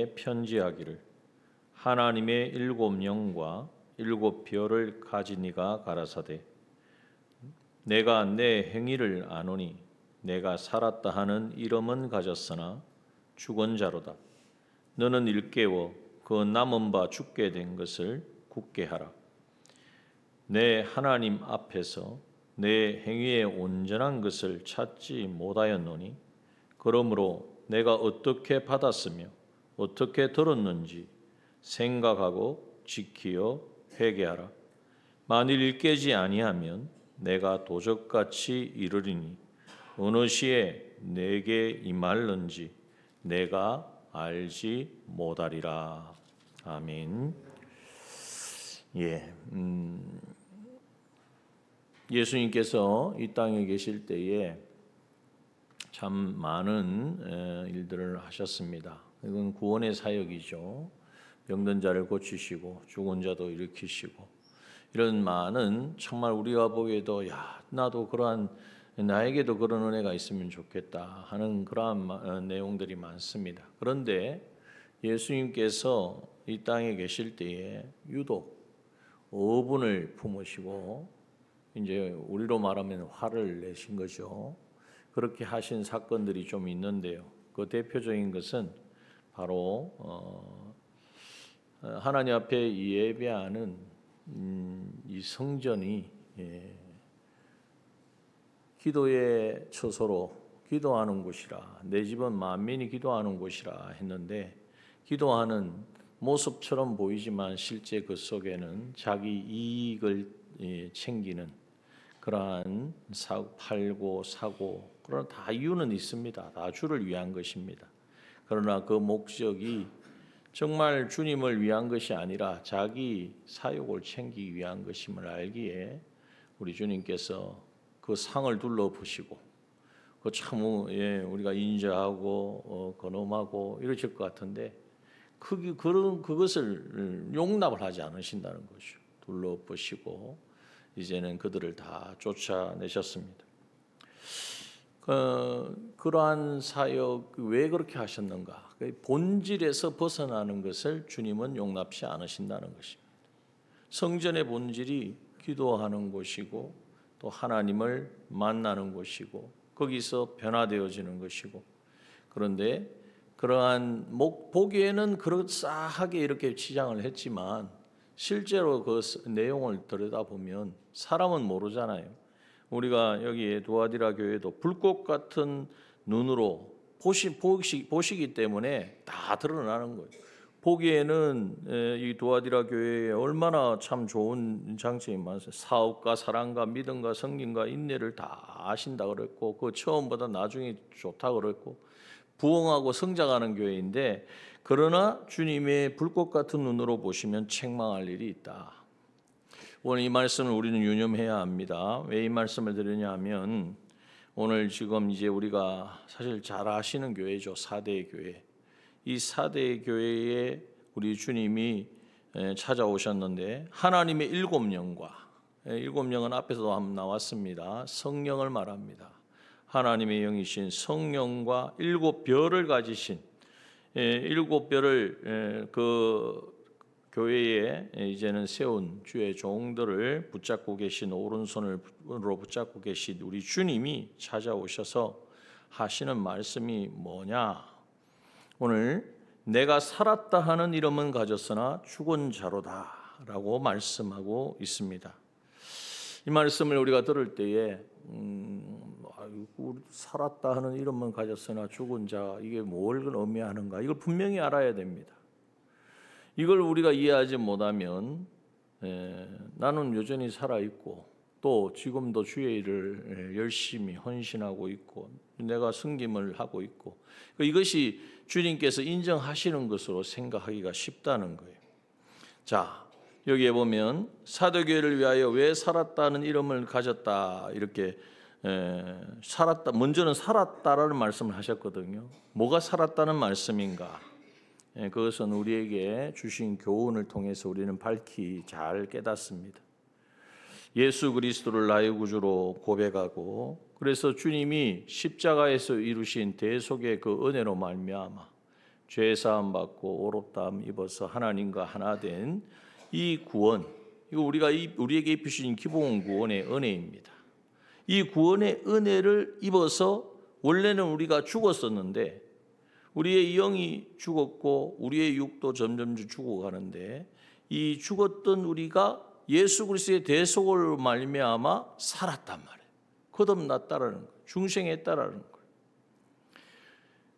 너에게 편지하기를 하나님의 7영과 7별을 가진 이가 가라사대 내가 내 행위를 아노니 내가 살았다 하는 이름은 가졌으나 죽은 자로다. 너는 일깨워 그 남은 바 죽게 된 것을 굳게 하라. 내 하나님 앞에서 내 행위의 온전한 것을 찾지 못하였노니 그러므로 내가 어떻게 받았으며 어떻게 들었는지 생각하고 지키어 회개하라. 만일 일깨지 아니하면 내가 도적같이 이르리니 어느 시에 내게 임할는지 내가 알지 못하리라. 아멘. 예수님께서 이 땅에 계실 때에 참 많은 일들을 하셨습니다. 이건 구원의 사역이죠. 병든 자를 고치시고 죽은 자도 일으키시고 이런 많은 정말 우리가 보기에도 나도 나에게도 그런 은혜가 있으면 좋겠다 하는 그러한 내용들이 많습니다. 그런데 예수님께서 이 땅에 계실 때에 유독 어분을 품으시고 이제 우리로 말하면 화를 내신 거죠. 그렇게 하신 사건들이 좀 있는데요. 그 대표적인 것은 바로 하나님 앞에 예배하는 이 성전이 기도의 처소로 기도하는 곳이라 내 집은 만민이 기도하는 곳이라 했는데 기도하는 모습처럼 보이지만 실제 그 속에는 자기 이익을 챙기는 그러한 팔고 사고 그러나 다 이유는 있습니다. 다 주를 위한 것입니다. 그러나 그 목적이 정말 주님을 위한 것이 아니라 자기 사욕을 챙기기 위한 것임을 알기에 우리 주님께서 그 상을 둘러보시고 그 참 우리가 인정하고 거놈하고 이러실 것 같은데 그것을 용납을 하지 않으신다는 것이죠. 둘러보시고 이제는 그들을 다 쫓아내셨습니다. 그러한 사역 왜 그렇게 하셨는가? 본질에서 벗어나는 것을 주님은 용납치 않으신다는 것입니다. 성전의 본질이 기도하는 곳이고 또 하나님을 만나는 곳이고 거기서 변화되어지는 것이고 그런데 그러한 보기에는 그럴싸하게 이렇게 치장을 했지만 실제로 그 내용을 들여다보면 사람은 모르잖아요. 우리가 여기 두아디라 교회도 불꽃 같은 눈으로 보시기 때문에 다 드러나는 거예요. 보기에는 이 두아디라 교회에 얼마나 참 좋은 장점이 많았어요. 사업과 사랑과 믿음과 성김과 인내를 다 아신다 그랬고 그 처음보다 나중에 좋다 그랬고 부흥하고 성장하는 교회인데 그러나 주님의 불꽃 같은 눈으로 보시면 책망할 일이 있다. 오늘 이 말씀을 우리는 유념해야 합니다. 왜 이 말씀을 드리냐면 오늘 지금 이제 우리가 사실 잘 아시는 교회죠. 4대 교회. 이 4대 교회에 우리 주님이 찾아오셨는데 하나님의 7영과 7영은 앞에서도 한번 나왔습니다. 성령을 말합니다. 하나님의 영이신 성령과 7별을 가지신 7별을 그 교회에 이제는 세운 주의 종들을 붙잡고 계신 오른손으로 붙잡고 계신 우리 주님이 찾아오셔서 하시는 말씀이 뭐냐? 오늘 내가 살았다 하는 이름은 가졌으나 죽은 자로다라고 말씀하고 있습니다. 이 말씀을 우리가 들을 때에 살았다 하는 이름은 가졌으나 죽은 자 이게 뭘 의미하는가? 이걸 분명히 알아야 됩니다. 이걸 우리가 이해하지 못하면 나는 여전히 살아있고 또 지금도 주의 일을 열심히 헌신하고 있고 내가 섬김을 하고 있고 이것이 주님께서 인정하시는 것으로 생각하기가 쉽다는 거예요. 자, 여기에 보면 사도교회를 위하여 왜 살았다는 이름을 가졌다 이렇게 살았다 먼저는 살았다라는 말씀을 하셨거든요. 뭐가 살았다는 말씀인가? 그것은 우리에게 주신 교훈을 통해서 우리는 밝히 잘 깨닫습니다. 예수 그리스도를 나의 구주로 고백하고 그래서 주님이 십자가에서 이루신 대속의 그 은혜로 말미암아 죄 사함 받고 오롯다함 입어서 하나님과 하나 된 이 구원, 이거 우리에게 입히신 기본 구원의 은혜입니다. 이 구원의 은혜를 입어서 원래는 우리가 죽었었는데 우리의 영이 죽었고 우리의 육도 점점 죽어가는데 이 죽었던 우리가 예수 그리스도의 대속을 말미암아 살았단 말이에요. 거듭났다라는 거예요. 중생했다라는 거예요.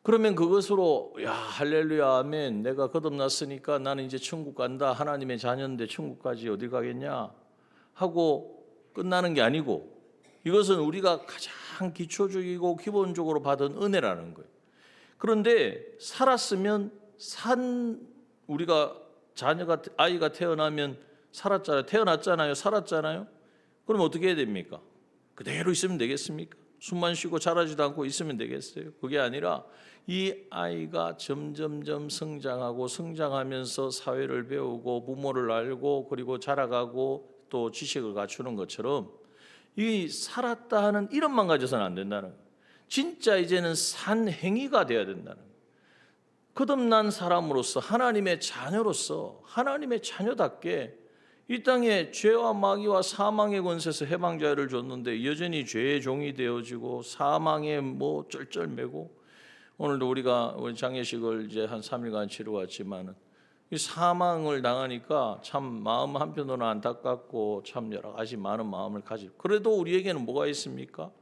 그러면 그것으로 야 할렐루야 아멘, 내가 거듭났으니까 나는 이제 천국 간다, 하나님의 자녀인데 천국까지 어디 가겠냐 하고 끝나는 게 아니고, 이것은 우리가 가장 기초적이고 기본적으로 받은 은혜라는 거예요. 그런데 살았으면 우리가 아이가 태어나면 태어났잖아요. 살았잖아요. 그럼 어떻게 해야 됩니까? 그대로 있으면 되겠습니까? 숨만 쉬고 자라지도 않고 있으면 되겠어요? 그게 아니라 이 아이가 점점점 성장하면서 사회를 배우고 부모를 알고 그리고 자라가고 또 지식을 갖추는 것처럼 이 살았다 하는 이름만 가져서는 안 된다는 거예요. 진짜 이제는 산 행위가 되어야 된다는 거예요. 거듭난 사람으로서, 하나님의 자녀로서, 하나님의 자녀답게 이 땅에 죄와 마귀와 사망의 권세에서 해방자를 줬는데 여전히 죄의 종이 되어지고 사망에 쩔쩔매고, 오늘도 우리가 장례식을 이제 한 3일간 치러왔지만은 이 사망을 당하니까 참 마음 한편으로는 안타깝고 참 여러 가지 많은 마음을 가지고, 그래도 우리에게는 뭐가 있습니까?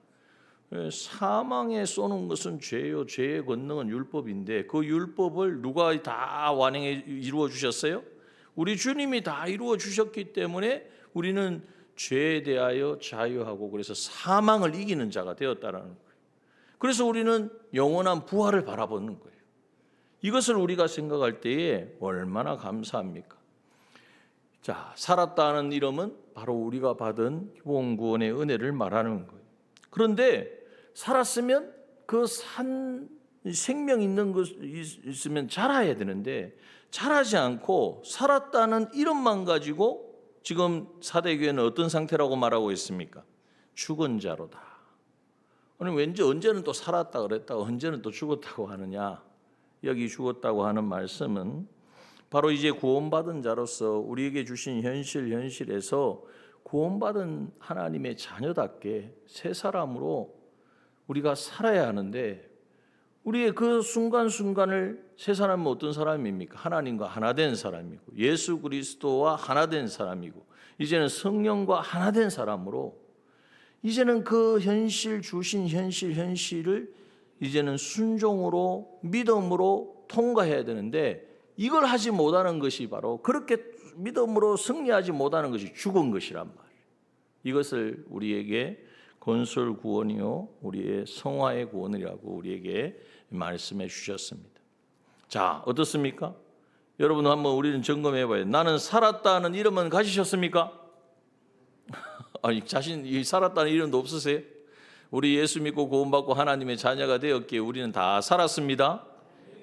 사망에 쏘는 것은 죄요, 죄의 권능은 율법인데 그 율법을 누가 다 완행해 이루어 주셨어요? 우리 주님이 다 이루어 주셨기 때문에 우리는 죄에 대하여 자유하고 그래서 사망을 이기는 자가 되었다라는 거예요. 그래서 우리는 영원한 부활을 바라보는 거예요. 이것을 우리가 생각할 때에 얼마나 감사합니까? 자, 살았다는 이름은 바로 우리가 받은 기본 구원의 은혜를 말하는 거예요. 그런데 살았으면 그 생명 있는 것 있으면 자라야 되는데 자라지 않고 살았다는 이름만 가지고 지금 사대교회는 어떤 상태라고 말하고 있습니까? 죽은 자로다. 아니 왠지 언제는 또 살았다 그랬다고 언제는 또 죽었다고 하느냐. 여기 죽었다고 하는 말씀은 바로 이제 구원받은 자로서 우리에게 주신 현실에서 구원받은 하나님의 자녀답게 새 사람으로 우리가 살아야 하는데, 우리의 그 순간순간을 새 사람은 어떤 사람입니까? 하나님과 하나 된 사람이고 예수 그리스도와 하나 된 사람이고 이제는 성령과 하나 된 사람으로 이제는 그 주신 현실을 이제는 순종으로 믿음으로 통과해야 되는데, 이걸 하지 못하는 것이 바로 그렇게 믿음으로 승리하지 못하는 것이 죽은 것이란 말이에요. 이것을 우리에게 건설 구원이요 우리의 성화의 구원이라고 우리에게 말씀해 주셨습니다. 자, 어떻습니까? 여러분 한번 우리는 점검해 봐요. 나는 살았다는 이름은 가지셨습니까? 아니 자신이 살았다는 이름도 없으세요? 우리 예수 믿고 구원받고 하나님의 자녀가 되었기에 우리는 다 살았습니다.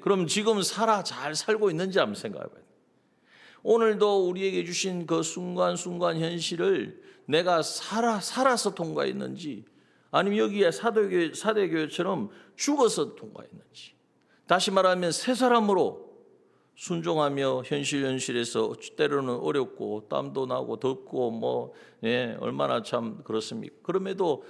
그럼 지금 잘 살고 있는지 한번 생각해 봐요. 오늘도 우리에게 주신 그 순간순간 현실을 내가 살아서 통과했는지, 아니면 여기에 사대교회처럼 죽어서 통과했는지, 다시 말하면 새 사람으로 순종하며 현실에서 때로는 어렵고 땀도 나고 덥고 얼마나 참 그렇습니까? 그럼에도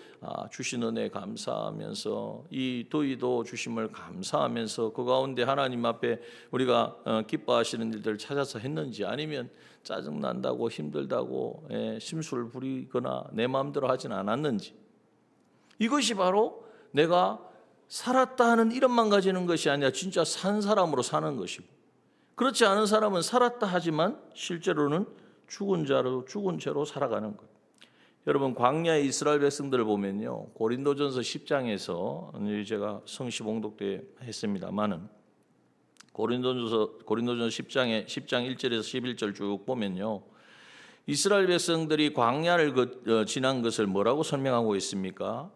주신 은혜 감사하면서 이 더위도 주심을 감사하면서 그 가운데 하나님 앞에 우리가 기뻐하시는 일들을 찾아서 했는지, 아니면 짜증난다고 힘들다고 심술을 부리거나 내 마음대로 하진 않았는지, 이것이 바로 내가 살았다 하는 이름만 가지는 것이 아니라 진짜 산 사람으로 사는 것이고, 그렇지 않은 사람은 살았다 하지만 실제로는 죽은 채로 살아가는 거예요. 여러분 광야의 이스라엘 백성들을 보면요, 고린도전서 10장에서 제가 성시 봉독도 했습니다만은 고린도전서 10장 1절에서 11절 쭉 보면요, 이스라엘 백성들이 광야를 지난 것을 뭐라고 설명하고 있습니까?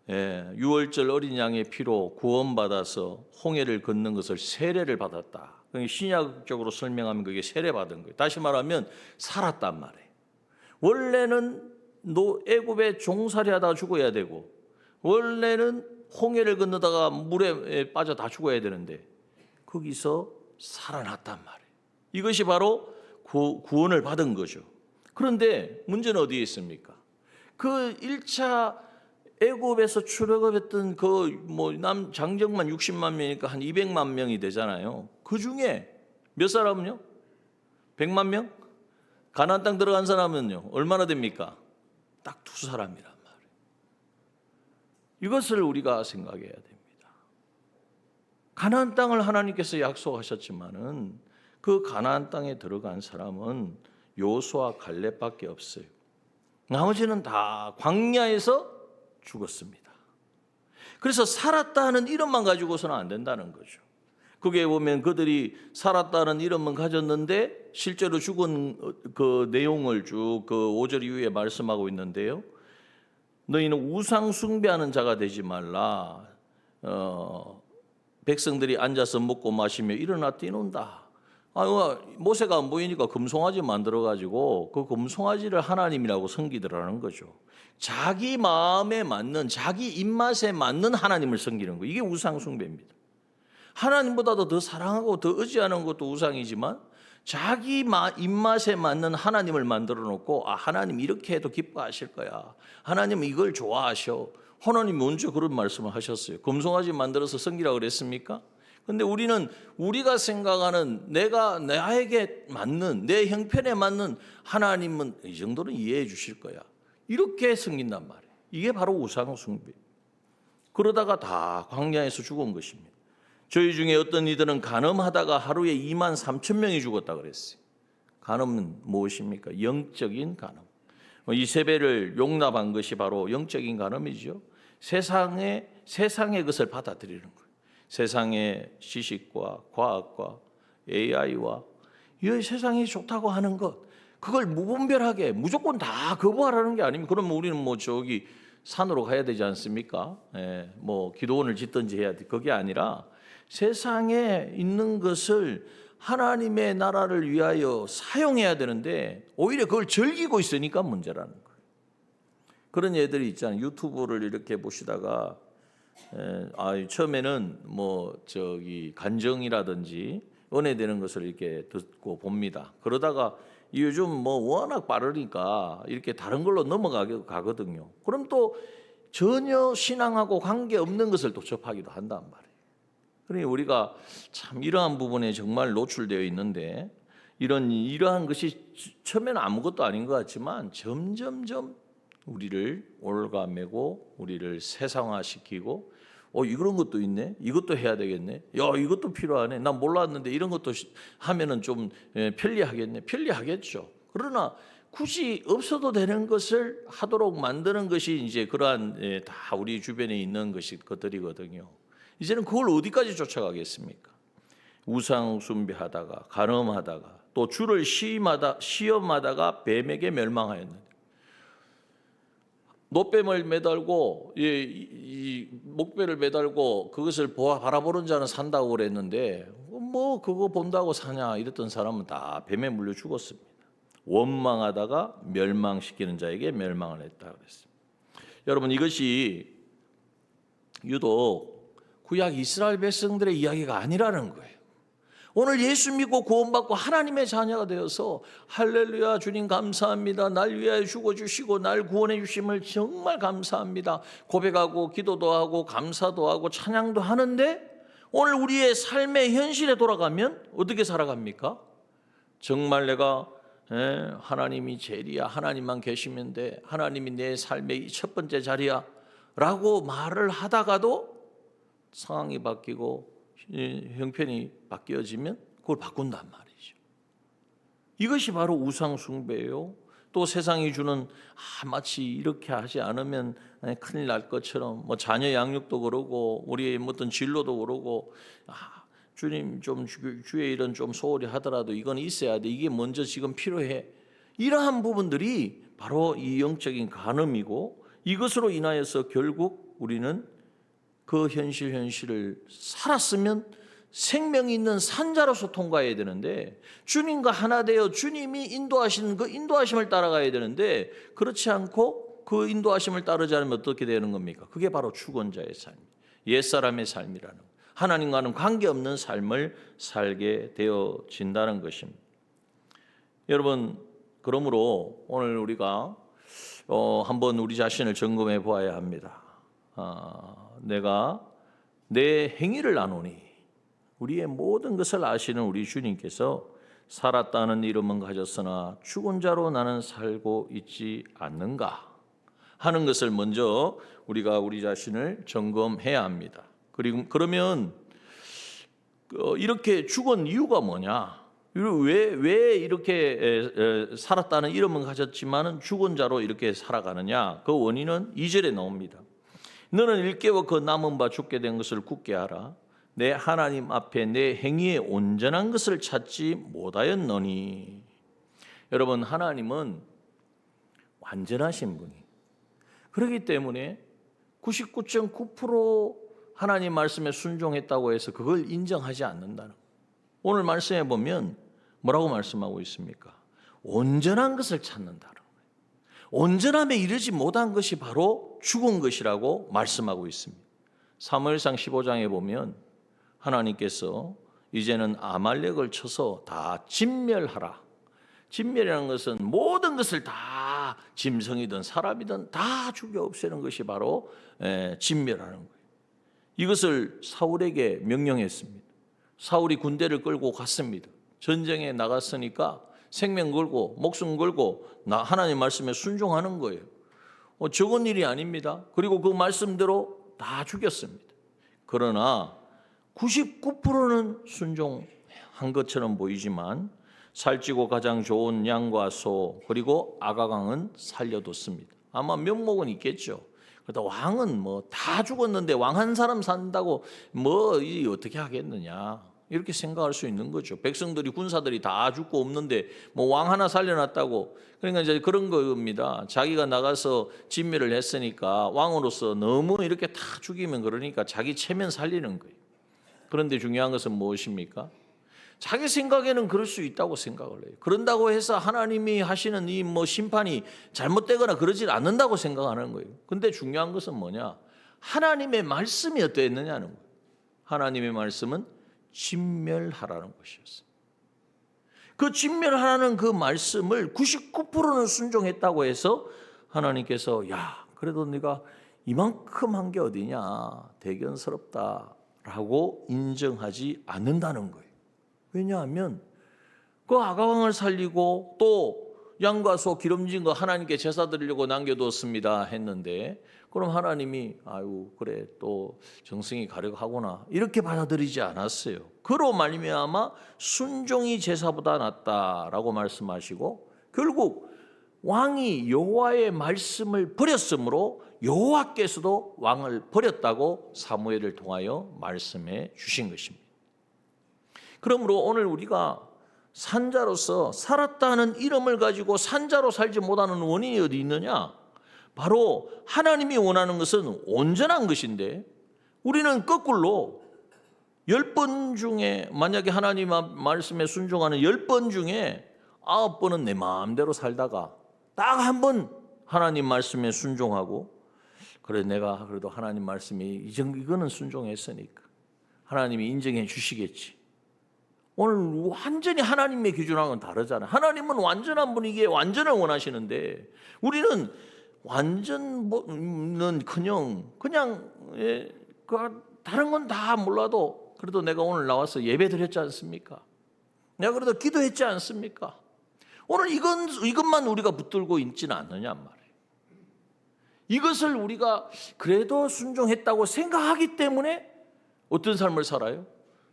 유월절 어린 양의 피로 구원받아서 홍해를 걷는 것을 세례를 받았다. 신약적으로 설명하면 그게 세례받은 거예요. 다시 말하면 살았단 말이에요. 원래는 애굽에 종살이 하다가 죽어야 되고, 원래는 홍해를 건너다가 물에 빠져 다 죽어야 되는데, 거기서 살아났단 말이에요. 이것이 바로 구원을 받은 거죠. 그런데 문제는 어디에 있습니까? 그 1차 애굽에서 출애굽했던 장정만 60만 명이니까 한 200만 명이 되잖아요. 그 중에 몇 사람은요? 100만 명? 가나안 땅 들어간 사람은요? 얼마나 됩니까? 딱 2사람이란 말이에요. 이것을 우리가 생각해야 됩니다. 가나안 땅을 하나님께서 약속하셨지만은 그 가나안 땅에 들어간 사람은 여호수아 갈렙밖에 없어요. 나머지는 다 광야에서 죽었습니다. 그래서 살았다는 이름만 가지고서는 안 된다는 거죠. 그게 보면 그들이 살았다는 이름만 가졌는데 실제로 죽은 그 내용을 쭉 그 5절 이후에 말씀하고 있는데요. 너희는 우상 숭배하는 자가 되지 말라. 백성들이 앉아서 먹고 마시며 일어나 뛰논다. 모세가 안 보이니까 금송아지 만들어가지고 그 금송아지를 하나님이라고 섬기더라는 거죠. 자기 마음에 맞는, 자기 입맛에 맞는 하나님을 섬기는 거. 이게 우상 숭배입니다. 하나님보다도 더 사랑하고 더 의지하는 것도 우상이지만 자기 입맛에 맞는 하나님을 만들어 놓고 하나님 이렇게 해도 기뻐하실 거야. 하나님은 이걸 좋아하셔. 하나님이 언제 그런 말씀을 하셨어요? 금송아지 만들어서 섬기라고 그랬습니까? 근데 우리는 우리가 생각하는 나에게 맞는 내 형편에 맞는 하나님은 이 정도는 이해해 주실 거야. 이렇게 섬긴단 말이에요. 이게 바로 우상 숭배. 그러다가 다 광야에서 죽은 것입니다. 저희 중에 어떤 이들은 간음하다가 하루에 2만 3천 명이 죽었다 그랬어요. 간음은 무엇입니까? 영적인 간음. 이세벨을 용납한 것이 바로 영적인 간음이죠. 세상의 것을 받아들이는 거예요. 세상의 지식과 과학과 AI와 이 세상이 좋다고 하는 것, 그걸 무분별하게 무조건 다 거부하라는 게 아닙니다. 그러면 우리는 저기 산으로 가야 되지 않습니까? 기도원을 짓든지 해야 돼. 그게 아니라 세상에 있는 것을 하나님의 나라를 위하여 사용해야 되는데 오히려 그걸 즐기고 있으니까 문제라는 거예요. 그런 애들이 있잖아요. 유튜브를 이렇게 보시다가 처음에는 간정이라든지 은혜되는 것을 이렇게 듣고 봅니다. 그러다가 요즘 워낙 빠르니까 이렇게 다른 걸로 넘어가거든요. 그럼 또 전혀 신앙하고 관계 없는 것을 또 접하기도 한단 말이에요. 그러니 우리가 참 이러한 부분에 정말 노출되어 있는데 이러한 것이 처음에는 아무것도 아닌 것 같지만 점점점 우리를 올가매고 우리를 세상화시키고 이런 것도 있네, 이것도 해야 되겠네, 이것도 필요하네, 난 몰랐는데 이런 것도 하면은 좀 편리하겠네. 편리하겠죠. 그러나 굳이 없어도 되는 것을 하도록 만드는 것이 이제 그러한 다 우리 주변에 있는 것들이거든요. 이제는 그걸 어디까지 쫓아가겠습니까? 우상 숭배하다가 간음하다가 또 주를 시험하다가 뱀에게 멸망하였는데, 노뱀을 매달고 이 목배를 매달고 그것을 바라보는 자는 산다고 그랬는데 그거 본다고 사냐 이랬던 사람은 다 뱀에 물려 죽었습니다. 원망하다가 멸망시키는 자에게 멸망을 했다 그랬습니다. 여러분, 이것이 유독 구약 이스라엘 백성들의 이야기가 아니라는 거예요. 오늘 예수 믿고 구원받고 하나님의 자녀가 되어서 할렐루야 주님 감사합니다, 날 위하여 죽어주시고 날 구원해 주심을 정말 감사합니다 고백하고 기도도 하고 감사도 하고 찬양도 하는데, 오늘 우리의 삶의 현실에 돌아가면 어떻게 살아갑니까? 정말 내가 하나님이 제일이야, 하나님만 계시면 돼, 하나님이 내 삶의 첫 번째 자리야 라고 말을 하다가도 상황이 바뀌고 형편이 바뀌어지면 그걸 바꾼단 말이죠. 이것이 바로 우상 숭배예요. 또 세상이 주는 마치 이렇게 하지 않으면 큰일 날 것처럼 자녀 양육도 그러고 우리의 어떤 진로도 그러고 주님 좀 주의 일은 좀 소홀히 하더라도 이건 있어야 돼, 이게 먼저 지금 필요해, 이러한 부분들이 바로 이 영적인 간음이고, 이것으로 인하여서 결국 우리는 그 현실을 살았으면 생명이 있는 산자로서 통과해야 되는데, 주님과 하나 되어 주님이 인도하시는 그 인도하심을 따라가야 되는데, 그렇지 않고 그 인도하심을 따르지 않으면 어떻게 되는 겁니까? 그게 바로 죽은 자의 삶, 옛사람의 삶이라는 거예요. 하나님과는 관계없는 삶을 살게 되어진다는 것입니다. 여러분, 그러므로 오늘 우리가 한번 우리 자신을 점검해 보아야 합니다. 내가 내 행위를 아노니, 우리의 모든 것을 아시는 우리 주님께서 살았다는 이름은 가졌으나 죽은 자로 나는 살고 있지 않는가 하는 것을 먼저 우리가 우리 자신을 점검해야 합니다. 그리고 그러면 이렇게 죽은 이유가 뭐냐? 왜 이렇게 살았다는 이름은 가졌지만은 죽은 자로 이렇게 살아가느냐? 그 원인은 2절에 나옵니다. 너는 일깨워 그 남은 바 죽게 된 것을 굳게 하라. 내 하나님 앞에 내 행위의 온전한 것을 찾지 못하였노니. 여러분, 하나님은 완전하신 분이, 그렇기 때문에 99.9% 하나님 말씀에 순종했다고 해서 그걸 인정하지 않는다는 거예요. 오늘 말씀에 보면 뭐라고 말씀하고 있습니까? 온전한 것을 찾는다는 거예요. 온전함에 이르지 못한 것이 바로 죽은 것이라고 말씀하고 있습니다. 사무엘상 15장에 보면 하나님께서 이제는 아말렉을 쳐서 다 진멸하라. 진멸이라는 것은 모든 것을 다, 짐승이든 사람이든 다 죽여 없애는 것이 바로 진멸하는 거예요. 이것을 사울에게 명령했습니다. 사울이 군대를 끌고 갔습니다. 전쟁에 나갔으니까 생명 걸고 목숨 걸고 하나님 말씀에 순종하는 거예요. 적은 일이 아닙니다. 그리고 그 말씀대로 다 죽였습니다. 그러나 99%는 순종한 것처럼 보이지만 살찌고 가장 좋은 양과 소 그리고 아가강은 살려뒀습니다. 아마 면목은 있겠죠. 그러다 왕은 뭐 다 죽었는데 왕 한 사람 산다고 뭐 어떻게 하겠느냐, 이렇게 생각할 수 있는 거죠. 백성들이, 군사들이 다 죽고 없는데 뭐 왕 하나 살려놨다고. 그러니까 이제 그런 겁니다. 자기가 나가서 진멸을 했으니까 왕으로서 너무 이렇게 다 죽이면 그러니까 자기 체면 살리는 거예요. 그런데 중요한 것은 무엇입니까? 자기 생각에는 그럴 수 있다고 생각을 해요. 그런다고 해서 하나님이 하시는 이 뭐 심판이 잘못되거나 그러질 않는다고 생각하는 거예요. 근데 중요한 것은 뭐냐? 하나님의 말씀이 어떠했느냐는 거예요. 하나님의 말씀은 진멸하라는 것이었어요. 그 진멸하라는 그 말씀을 99%는 순종했다고 해서 하나님께서 야, 그래도 네가 이만큼 한 게 어디냐, 대견스럽다라고 인정하지 않는다는 거예요. 왜냐하면 그 아가왕을 살리고 또 양과 소 기름진 거 하나님께 제사 드리려고 남겨뒀습니다 했는데, 그럼 하나님이 아유 그래 또 정성이 가력하구나 이렇게 받아들이지 않았어요. 그로 말미암아 순종이 제사보다 낫다라고 말씀하시고, 결국 왕이 여호와의 말씀을 버렸으므로 여호와께서도 왕을 버렸다고 사무엘을 통하여 말씀해 주신 것입니다. 그러므로 오늘 우리가 산자로서 살았다는 이름을 가지고 산자로 살지 못하는 원인이 어디 있느냐? 바로 하나님이 원하는 것은 온전한 것인데, 우리는 거꾸로 10번 중에 만약에 하나님 말씀에 순종하는 10번 중에 9번은 내 마음대로 살다가 딱 한 번 하나님 말씀에 순종하고, 그래 내가 그래도 하나님 말씀이 이거는 순종했으니까 하나님이 인정해 주시겠지. 오늘 완전히 하나님의 기준하고는 다르잖아요. 하나님은 완전한 분이기에 완전을 원하시는데 우리는 완전은 그냥 다른 건 다 몰라도 그래도 내가 오늘 나와서 예배 드렸지 않습니까? 내가 그래도 기도했지 않습니까? 오늘 이것만 우리가 붙들고 있지는 않느냐 말이에요. 이것을 우리가 그래도 순종했다고 생각하기 때문에 어떤 삶을 살아요?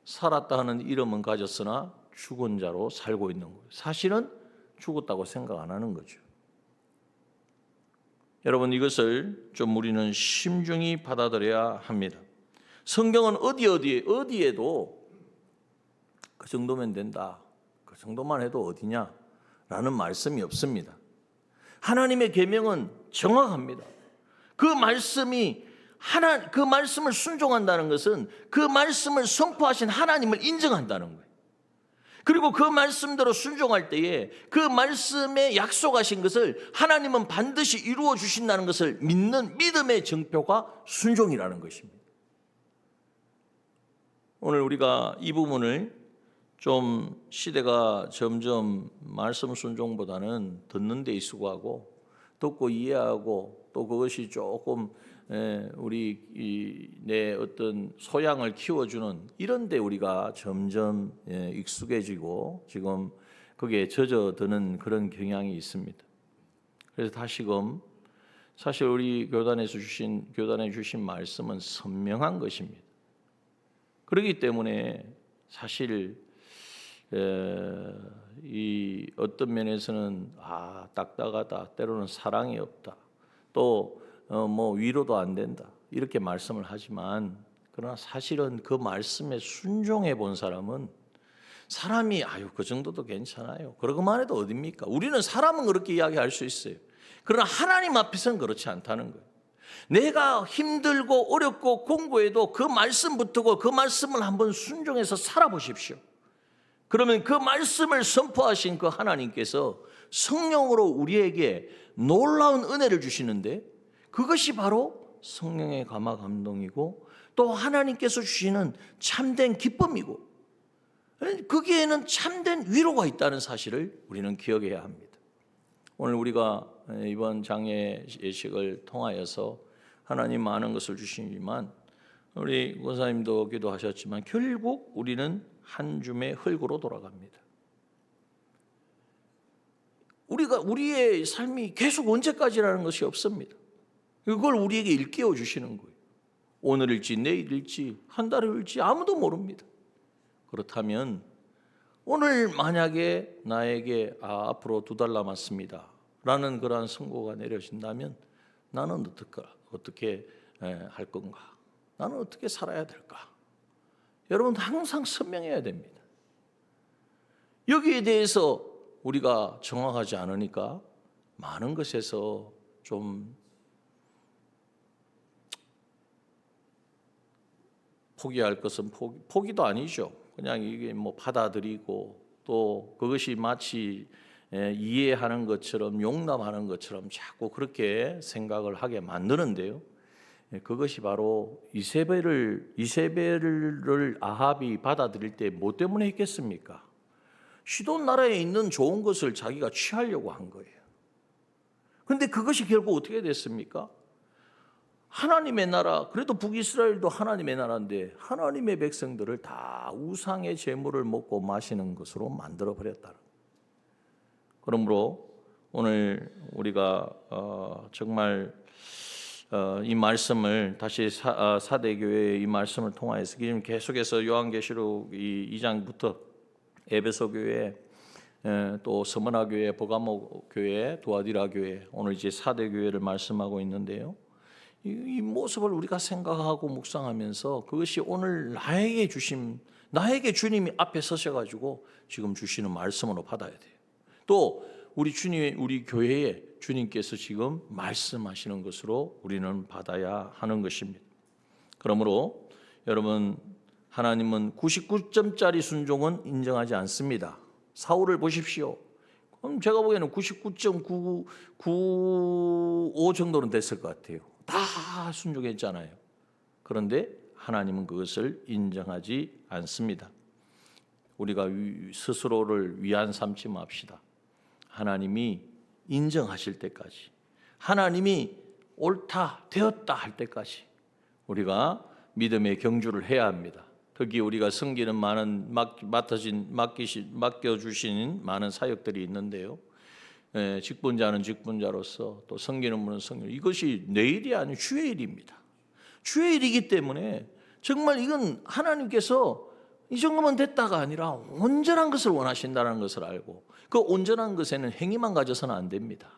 살았다 하는 이름은 가졌으나 죽은 자로 살고 있는 거예요. 사실은 죽었다고 생각 안 하는 거죠. 여러분, 이것을 좀 우리는 심중히 받아들여야 합니다. 성경은 어디에도 그 정도면 된다, 그 정도만 해도 어디냐 라는 말씀이 없습니다. 하나님의 계명은 정확합니다. 그 말씀을 순종한다는 것은 그 말씀을 선포하신 하나님을 인정한다는 거예요. 그리고 그 말씀대로 순종할 때에 그 말씀에 약속하신 것을 하나님은 반드시 이루어 주신다는 것을 믿는 믿음의 증표가 순종이라는 것입니다. 오늘 우리가 이 부분을 좀 시대가 점점 말씀 순종보다는 듣는 데 익숙하고 듣고 이해하고 또 그것이 조금 우리 내 어떤 소양을 키워주는 이런 데 우리가 점점 익숙해지고 지금 거기에 젖어드는 그런 경향이 있습니다. 그래서 다시금 사실 우리 교단에 주신 말씀은 선명한 것입니다. 그렇기 때문에 사실 이 어떤 면에서는 딱딱하다, 때로는 사랑이 없다, 또 뭐 위로도 안 된다 이렇게 말씀을 하지만 그러나 사실은 그 말씀에 순종해 본 사람은 사람이 그 정도도 괜찮아요, 그러고만 해도 어딥니까? 우리는 사람은 그렇게 이야기할 수 있어요. 그러나 하나님 앞에서는 그렇지 않다는 거예요. 내가 힘들고 어렵고 공부해도 그 말씀 붙들고 그 말씀을 한번 순종해서 살아보십시오. 그러면 그 말씀을 선포하신 그 하나님께서 성령으로 우리에게 놀라운 은혜를 주시는데 그것이 바로 성령의 감화 감동이고 또 하나님께서 주시는 참된 기쁨이고 거기에는 참된 위로가 있다는 사실을 우리는 기억해야 합니다. 오늘 우리가 이번 장례 예식을 통하여서 하나님 많은 것을 주시지만 우리 권사님도 기도하셨지만 결국 우리는 한 줌의 흙으로 돌아갑니다. 우리의 삶이 계속 언제까지라는 것이 없습니다. 그걸 우리에게 일깨워 주시는 거예요. 오늘일지 내일일지 한 달일지 아무도 모릅니다. 그렇다면 오늘 만약에 나에게 앞으로 2달 남았습니다 라는 그러한 선고가 내려진다면 나는 어떻게 할 건가? 나는 어떻게 살아야 될까? 여러분 항상 선명해야 됩니다. 여기에 대해서 우리가 정확하지 않으니까 많은 것에서 좀 포기할 것은 포기도 아니죠. 그냥 이게 뭐 받아들이고 또 그것이 마치 이해하는 것처럼 용납하는 것처럼 자꾸 그렇게 생각을 하게 만드는데요. 그것이 바로 이세벨을 아합이 받아들일 때 뭐 때문에 했겠습니까? 시돈 나라에 있는 좋은 것을 자기가 취하려고 한 거예요. 그런데 그것이 결국 어떻게 됐습니까? 하나님의 나라, 그래도 북이스라엘도 하나님의 나라인데 하나님의 백성들을 다 우상의 제물을 먹고 마시는 것으로 만들어 버렸다. 그러므로 오늘 우리가 정말 이 말씀을 다시 사대교회의 이 말씀을 통하여서 지금 계속해서 요한계시록 2장부터 에베소 교회, 또 스무나 교회, 버가모 교회, 두아디라 교회, 오늘 이제 사대교회를 말씀하고 있는데요. 이 모습을 우리가 생각하고 묵상하면서 그것이 오늘 나에게 주님이 앞에 서셔가지고 지금 주시는 말씀으로 받아야 돼요. 또 우리 교회에 주님께서 지금 말씀하시는 것으로 우리는 받아야 하는 것입니다. 그러므로 여러분, 하나님은 99점짜리 순종은 인정하지 않습니다. 사울을 보십시오. 그럼 제가 보기에는 99.995 정도는 됐을 것 같아요. 다 순종했잖아요. 그런데 하나님은 그것을 인정하지 않습니다. 우리가 스스로를 위안 삼지 맙시다. 하나님이 인정하실 때까지, 하나님이 옳다 되었다 할 때까지 우리가 믿음의 경주를 해야 합니다. 특히 우리가 섬기는 많은 맡겨주신 많은 사역들이 있는데요. 직분자는 직분자로서 또 섬기는 분은 섬기는, 이것이 내 일이 아니고 주의 일입니다. 주의 일이기 때문에 정말 이건 하나님께서 이 정도면 됐다가 아니라 온전한 것을 원하신다는 것을 알고 그 온전한 것에는 행위만 가져서는 안 됩니다.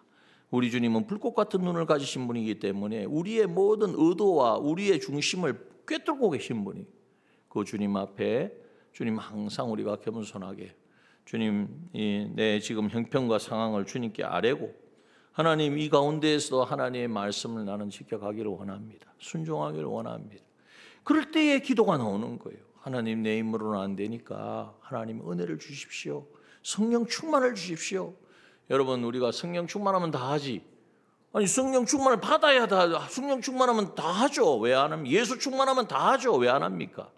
우리 주님은 불꽃 같은 눈을 가지신 분이기 때문에 우리의 모든 의도와 우리의 중심을 꿰뚫고 계신 분이, 그 주님 앞에 주님 항상 우리가 겸손하게 주님 내 지금 형편과 상황을 주님께 아뢰고 하나님 이 가운데에서도 하나님의 말씀을 나는 지켜가기를 원합니다. 순종하기를 원합니다. 그럴 때에 기도가 나오는 거예요. 하나님 내 힘으로는 안 되니까 하나님 은혜를 주십시오. 성령 충만을 주십시오. 여러분, 우리가 성령 충만하면 다 하지 아니 성령 충만을 받아야 성령 충만하면 다 하죠. 왜 안 합니까? 예수 충만하면 다 하죠. 왜 안 합니까?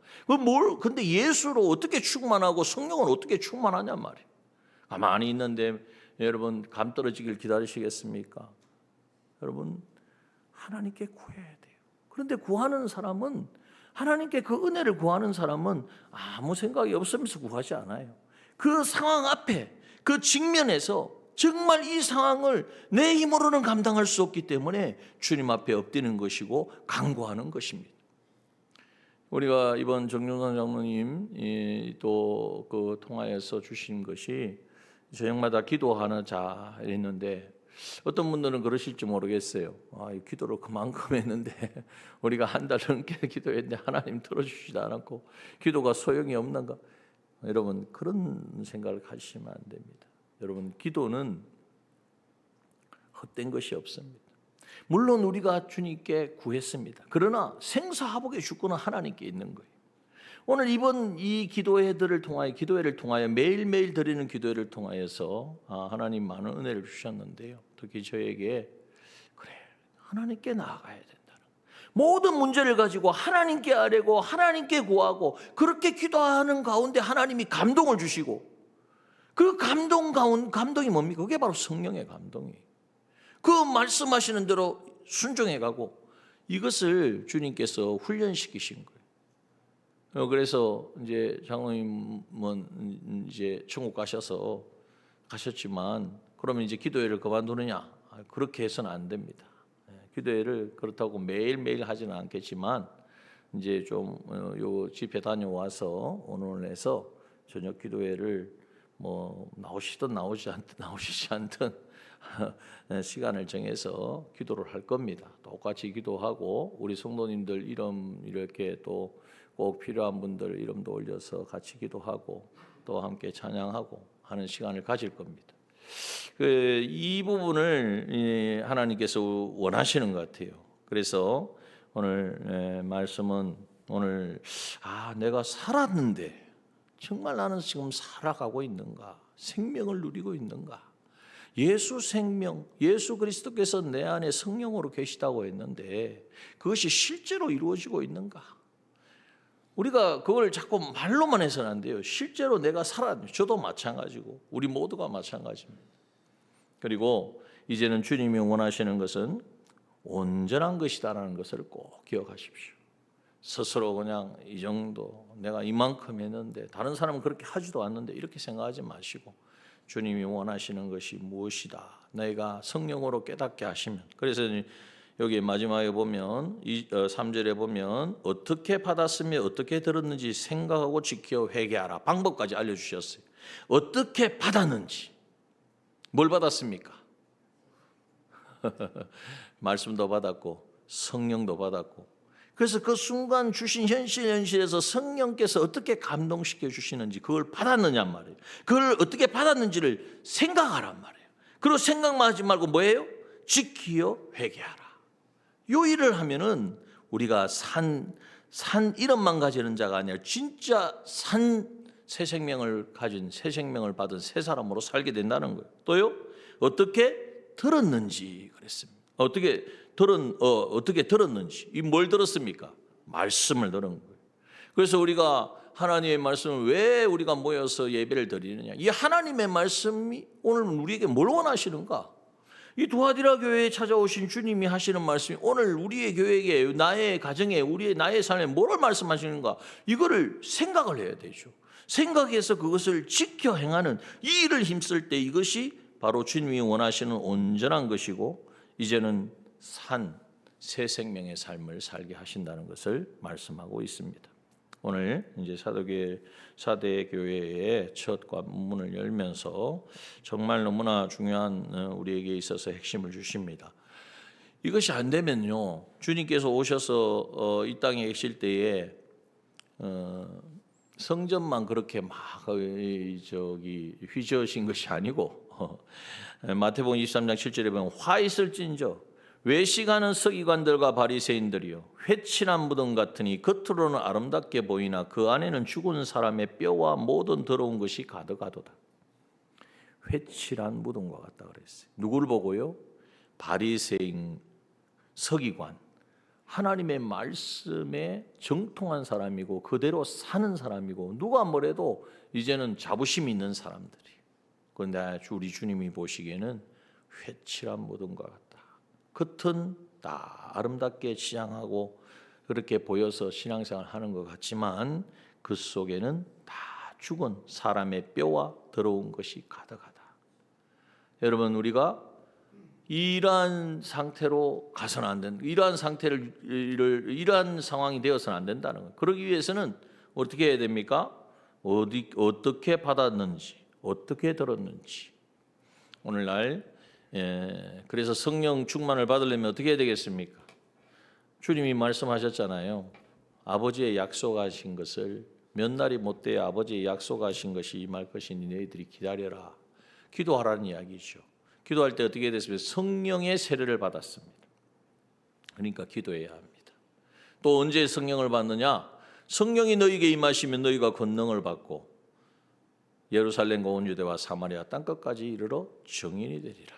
근데 예수로 어떻게 충만하고 성령은 어떻게 충만하냔 말이에요. 가만히 있는데 여러분 감 떨어지길 기다리시겠습니까? 여러분 하나님께 구해야 돼요. 그런데 구하는 사람은 하나님께 그 은혜를 구하는 사람은 아무 생각이 없으면서 구하지 않아요. 그 상황 앞에 그 직면에서 정말 이 상황을 내 힘으로는 감당할 수 없기 때문에 주님 앞에 엎드리는 것이고 간구하는 것입니다. 우리가 이번 정윤선 장로님 또 그 통화에서 주신 것이 저녁마다 기도하는 자 했는데 어떤 분들은 그러실지 모르겠어요. 기도를 그만큼 했는데 우리가 한 달 넘게 기도했는데 하나님 들어주시지 않았고 기도가 소용이 없는가? 여러분 그런 생각을 가지시면 안 됩니다. 여러분 기도는 헛된 것이 없습니다. 물론 우리가 주님께 구했습니다. 그러나 생사화복의 주권은 하나님께 있는 거예요. 오늘 이번 이 기도회를 통하여 매일매일 드리는 기도회를 통하여서 하나님 많은 은혜를 주셨는데요. 특히 저에게 그래 하나님께 나아가야 된다는 모든 문제를 가지고 하나님께 아뢰고 하나님께 구하고 그렇게 기도하는 가운데 하나님이 감동을 주시고 그 감동이 뭡니까? 그게 바로 성령의 감동이에요. 그 말씀하시는 대로 순종해가고 이것을 주님께서 훈련시키신 거예요. 그래서 이제 장로님은 이제 천국 가셨지만 그러면 이제 기도회를 그만두느냐? 그렇게 해서는 안 됩니다. 기도회를 그렇다고 매일매일 하지는 않겠지만 이제 좀 요 집회 다녀와서 오늘에서 저녁 기도회를 뭐 나오시든 나오시지 않든 시간을 정해서 기도를 할 겁니다. 똑같이 기도하고 우리 성도님들 이름 이렇게 또 꼭 필요한 분들 이름도 올려서 같이 기도하고 또 함께 찬양하고 하는 시간을 가질 겁니다. 이 부분을 하나님께서 원하시는 것 같아요. 그래서 오늘 말씀은 오늘 내가 살았는데 정말 나는 지금 살아가고 있는가? 생명을 누리고 있는가? 예수 생명, 예수 그리스도께서 내 안에 성령으로 계시다고 했는데 그것이 실제로 이루어지고 있는가? 우리가 그걸 자꾸 말로만 해서는 안 돼요. 실제로 내가 저도 마찬가지고 우리 모두가 마찬가지입니다. 그리고 이제는 주님이 원하시는 것은 온전한 것이다라는 것을 꼭 기억하십시오. 스스로 그냥 이 정도 내가 이만큼 했는데 다른 사람은 그렇게 하지도 않는데 이렇게 생각하지 마시고 주님이 원하시는 것이 무엇이다. 내가 성령으로 깨닫게 하시면 그래서 여기 마지막에 보면 3절에 보면 어떻게 받았으며 어떻게 들었는지 생각하고 지켜 회개하라. 방법까지 알려주셨어요. 어떻게 받았는지. 뭘 받았습니까? 말씀도 받았고 성령도 받았고 그래서 그 순간 주신 현실에서 성령께서 어떻게 감동시켜 주시는지 그걸 받았느냐 말이에요. 그걸 어떻게 받았는지를 생각하란 말이에요. 그리고 생각만 하지 말고 뭐예요? 지키어 회개하라. 요 일을 하면은 우리가 산 이름만 가지는 자가 아니라 진짜 새 생명을 가진 새 생명을 받은 새 사람으로 살게 된다는 거예요. 또요 어떻게 들었는지 그랬습니다. 어떻게 들었는지 이 뭘 들었습니까? 말씀을 들은 거예요. 그래서 우리가 하나님의 말씀을 왜 우리가 모여서 예배를 드리느냐? 이 하나님의 말씀이 오늘 우리에게 뭘 원하시는가? 이 두아디라 교회에 찾아오신 주님이 하시는 말씀이 오늘 우리의 교회에 나의 가정에 나의 삶에 뭘 말씀하시는가? 이거를 생각을 해야 되죠. 생각해서 그것을 지켜 행하는 이 일을 힘쓸 때 이것이 바로 주님이 원하시는 온전한 것이고 이제는 새 생명의 삶을 살게 하신다는 것을 말씀하고 있습니다. 오늘 이제 사대 교회의 첫 관문을 열면서 정말 너무나 중요한 우리에게 있어서 핵심을 주십니다. 이것이 안 되면요, 주님께서 오셔서 이 땅에 계실 때에 성전만 그렇게 막 휘저으신 것이 아니고 마태복음 23장 7절에 보면 화 있을진저 외식하는 서기관들과 바리새인들이요 회칠한 무덤 같으니 겉으로는 아름답게 보이나 그 안에는 죽은 사람의 뼈와 모든 더러운 것이 가득하도다. 회칠한 무덤과 같다 그랬어요. 누구를 보고요? 바리새인, 서기관, 하나님의 말씀에 정통한 사람이고 그대로 사는 사람이고 누가 뭐래도 이제는 자부심이 있는 사람들이. 그런데 우리 주님이 보시기에는 회칠한 모든과 같다. 겉은 다 아름답게 치장하고 그렇게 보여서 신앙생활 하는 것 같지만 그 속에는 다 죽은 사람의 뼈와 더러운 것이 가득하다. 여러분, 우리가 이러한 상태로 가서는 안 된다. 이러한 상황이 되어서는 안 된다는 거예요. 그러기 위해서는 어떻게 해야 됩니까? 어떻게 받았는지, 어떻게 들었는지. 오늘날 그래서 성령 충만을 받으려면 어떻게 해야 되겠습니까? 주님이 말씀하셨잖아요. 아버지의 약속하신 것을 몇 날이 못 돼야 아버지의 약속하신 것이 임할 것이니 너희들이 기다려라. 기도하라는 이야기죠. 기도할 때 어떻게 됐습니까? 성령의 세례를 받았습니다. 그러니까 기도해야 합니다. 또 언제 성령을 받느냐? 성령이 너희에게 임하시면 너희가 권능을 받고 예루살렘과 온 유대와 사마리아 땅끝까지 이르러 증인이 되리라.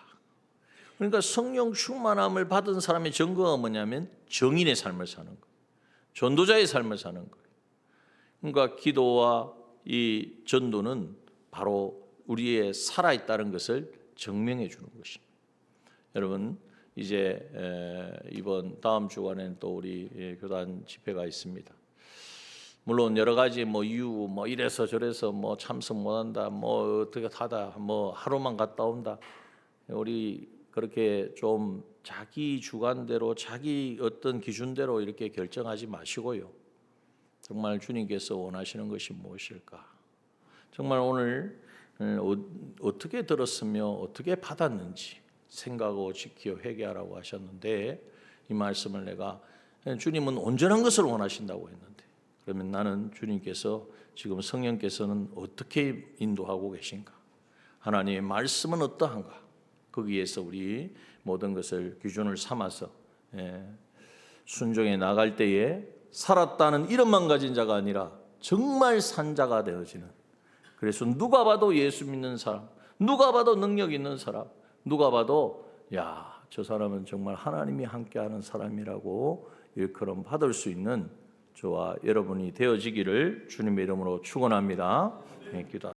그러니까 성령 충만함을 받은 사람의 증거가 뭐냐면 정인의 삶을 사는 거예요. 전도자의 삶을 사는 거예요. 그러니까 기도와 이 전도는 바로 우리의 살아있다는 것을 증명해 주는 것입니다. 여러분, 이제 이번 다음 주간에는 또 우리 교단 집회가 있습니다. 물론 여러 가지 이유 이래서 저래서 참석 못한다, 어떻게 하다, 하루만 갔다 온다. 우리 그렇게 좀 자기 주관대로 자기 어떤 기준대로 이렇게 결정하지 마시고요. 정말 주님께서 원하시는 것이 무엇일까? 정말 오늘 어떻게 들었으며 어떻게 받았는지 생각하고 지키어 회개하라고 하셨는데 이 말씀을 내가 주님은 온전한 것을 원하신다고 했는데 그러면 나는 주님께서 지금 성령께서는 어떻게 인도하고 계신가? 하나님의 말씀은 어떠한가? 거기에서 우리 모든 것을 기준을 삼아서 순종해 나갈 때에 살았다는 이름만 가진 자가 아니라 정말 산 자가 되어지는, 그래서 누가 봐도 예수 믿는 사람, 누가 봐도 능력 있는 사람, 누가 봐도 저 사람은 정말 하나님이 함께하는 사람이라고 일컬음 받을 수 있는 저와 여러분이 되어지기를 주님의 이름으로 축원합니다. 기도.